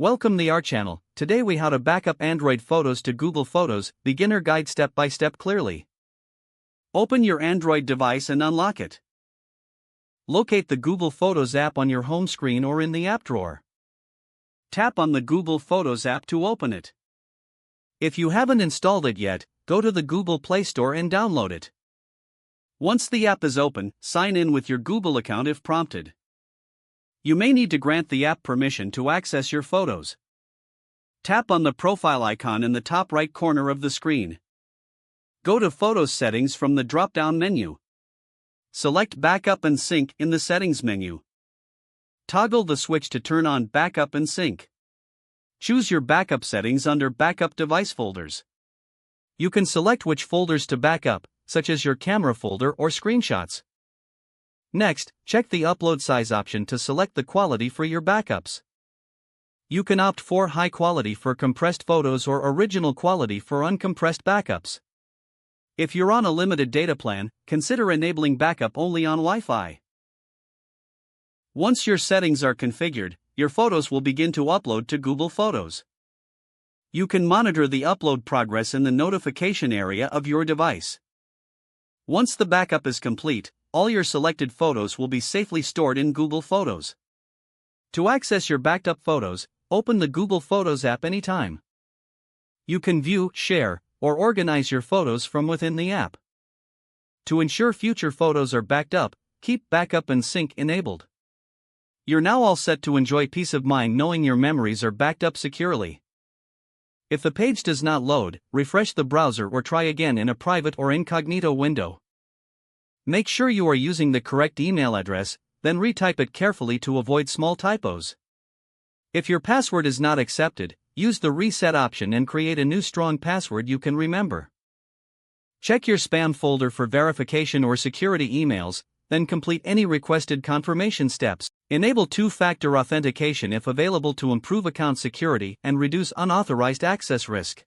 Welcome to our channel. Today we how to backup Android photos to Google Photos, beginner guide step by step clearly. Open your Android device and unlock it. Locate the Google Photos app on your home screen or in the app drawer. Tap on the Google Photos app to open it. If you haven't installed it yet, go to the Google Play Store and download it. Once the app is open, sign in with your Google account if prompted. You may need to grant the app permission to access your photos. Tap on the profile icon in the top right corner of the screen. Go to Photos Settings from the drop-down menu. Select Backup and Sync in the Settings menu. Toggle the switch to turn on Backup and Sync. Choose your backup settings under Backup Device folders. You can select which folders to backup, such as your camera folder or screenshots. Next, check the upload size option to select the quality for your backups. You can opt for high quality for compressed photos or original quality for uncompressed backups. If you're on a limited data plan, consider enabling backup only on Wi-Fi. Once your settings are configured, your photos will begin to upload to Google Photos. You can monitor the upload progress in the notification area of your device. Once the backup is complete, all your selected photos will be safely stored in Google Photos. To access your backed up photos, open the Google Photos app anytime. You can view, share, or organize your photos from within the app. To ensure future photos are backed up, keep Backup and Sync enabled. You're now all set to enjoy peace of mind knowing your memories are backed up securely. If the page does not load, refresh the browser or try again in a private or incognito window. Make sure you are using the correct email address, then retype it carefully to avoid small typos. If your password is not accepted, use the reset option and create a new strong password you can remember. Check your spam folder for verification or security emails, then complete any requested confirmation steps. Enable two-factor authentication if available to improve account security and reduce unauthorized access risk.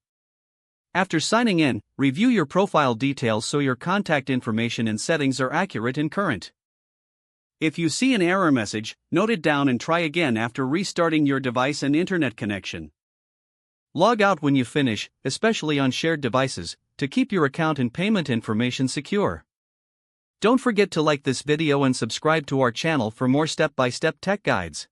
After signing in, review your profile details so your contact information and settings are accurate and current. If you see an error message, note it down and try again after restarting your device and internet connection. Log out when you finish, especially on shared devices, to keep your account and payment information secure. Don't forget to like this video and subscribe to our channel for more step-by-step tech guides.